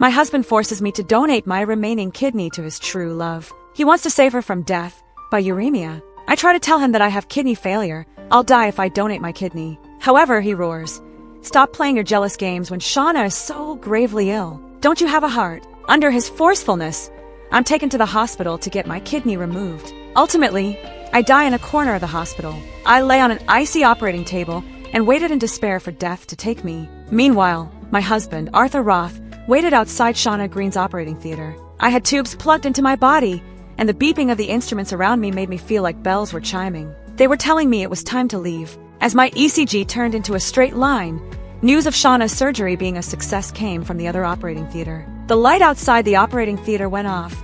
My husband forces me to donate my remaining kidney to his true love. He wants to save her from death by uremia. I try to tell him that I have kidney failure. I'll die if I donate my kidney. However, he roars, "Stop playing your jealous games when Shauna is so gravely ill. Don't you have a heart?" Under his forcefulness, I'm taken to the hospital to get my kidney removed. Ultimately, I die in a corner of the hospital. I lay on an icy operating table and waited in despair for death to take me. Meanwhile, my husband, Arthur Roth, waited outside Shauna Green's operating theater. I had tubes plugged into my body, and the beeping of the instruments around me made me feel like bells were chiming. They were telling me it was time to leave. As my ECG turned into a straight line, news of Shauna's surgery being a success came from the other operating theater. The light outside the operating theater went off,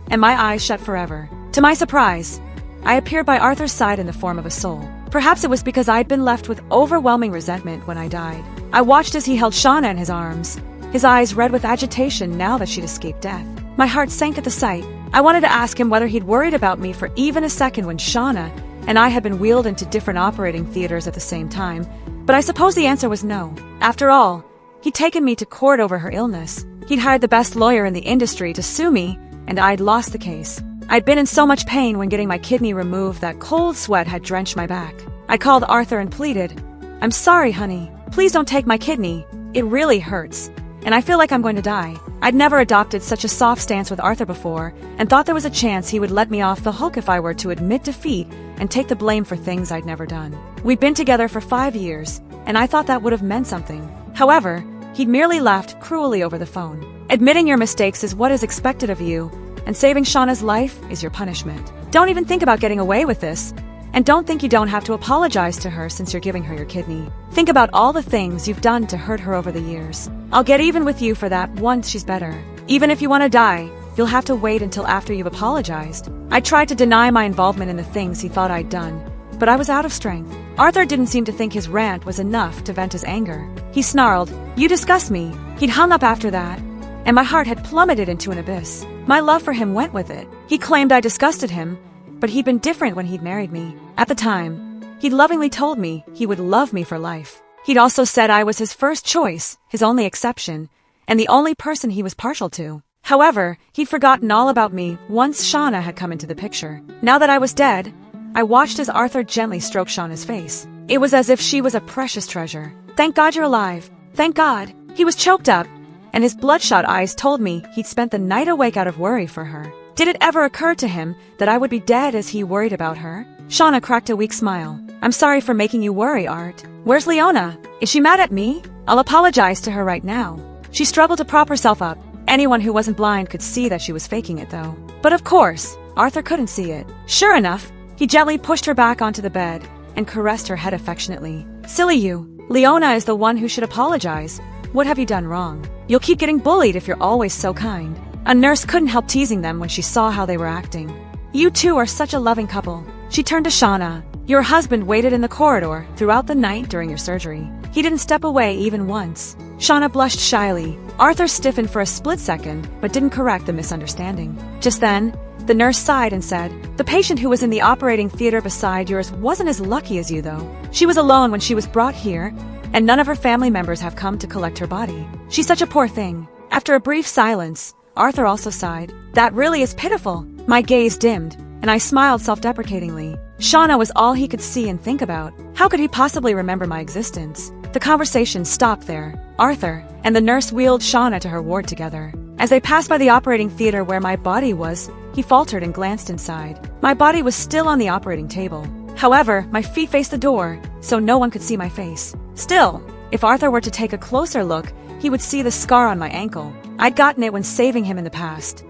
and my eyes shut forever. To my surprise, I appeared by Arthur's side in the form of a soul. Perhaps it was because I had been left with overwhelming resentment when I died. I watched as he held Shauna in his arms, his eyes red with agitation now that she'd escaped death. My heart sank at the sight. I wanted to ask him whether he'd worried about me for even a second when Shauna and I had been wheeled into different operating theaters at the same time, but I suppose the answer was no. After all, he'd taken me to court over her illness. He'd hired the best lawyer in the industry to sue me, and I'd lost the case. I'd been in so much pain when getting my kidney removed that cold sweat had drenched my back. I called Arthur and pleaded, "I'm sorry, honey. Please don't take my kidney. It really hurts, and I feel like I'm going to die." I'd never adopted such a soft stance with Arthur before, and thought there was a chance he would let me off the hook if I were to admit defeat and take the blame for things I'd never done. We'd been together for 5 years, and I thought that would have meant something. However, he'd merely laughed cruelly over the phone. "Admitting your mistakes is what is expected of you, and saving Shauna's life is your punishment. Don't even think about getting away with this, and don't think you don't have to apologize to her since you're giving her your kidney. Think about all the things you've done to hurt her over the years. I'll get even with you for that once she's better. Even if you want to die, you'll have to wait until after you've apologized." I tried to deny my involvement in the things he thought I'd done, but I was out of strength. Arthur didn't seem to think his rant was enough to vent his anger. He snarled, "You disgust me." He'd hung up after that, and my heart had plummeted into an abyss. My love for him went with it. He claimed I disgusted him, but he'd been different when he'd married me. At the time, he'd lovingly told me he would love me for life. He'd also said I was his first choice, his only exception, and the only person he was partial to. However, he'd forgotten all about me once Shauna had come into the picture. Now that I was dead, I watched as Arthur gently stroked Shauna's face. It was as if she was a precious treasure. "Thank God you're alive. Thank God." He was choked up, and his bloodshot eyes told me he'd spent the night awake out of worry for her. Did it ever occur to him that I would be dead as he worried about her? Shauna cracked a weak smile. "I'm sorry for making you worry, Art. Where's Leona? Is she mad at me? I'll apologize to her right now." She struggled to prop herself up. Anyone who wasn't blind could see that she was faking it, though. But of course, Arthur couldn't see it. Sure enough, he gently pushed her back onto the bed and caressed her head affectionately. "Silly you. Leona is the one who should apologize. What have you done wrong? You'll keep getting bullied if you're always so kind." A nurse couldn't help teasing them when she saw how they were acting. "You two are such a loving couple." She turned to Shauna. "Your husband waited in the corridor throughout the night during your surgery. He didn't step away even once." Shauna blushed shyly. Arthur stiffened for a split second, but didn't correct the misunderstanding. Just then, the nurse sighed and said, "The patient who was in the operating theater beside yours wasn't as lucky as you, though. She was alone when she was brought here, and none of her family members have come to collect her body. She's such a poor thing." After a brief silence, Arthur also sighed. "That really is pitiful." My gaze dimmed, and I smiled self-deprecatingly. Shauna was all he could see and think about. How could he possibly remember my existence? The conversation stopped there. Arthur and the nurse wheeled Shauna to her ward together. As they passed by the operating theater where my body was, he faltered and glanced inside. My body was still on the operating table. However, my feet faced the door, so no one could see my face. Still, if Arthur were to take a closer look, he would see the scar on my ankle. I'd gotten it when saving him in the past.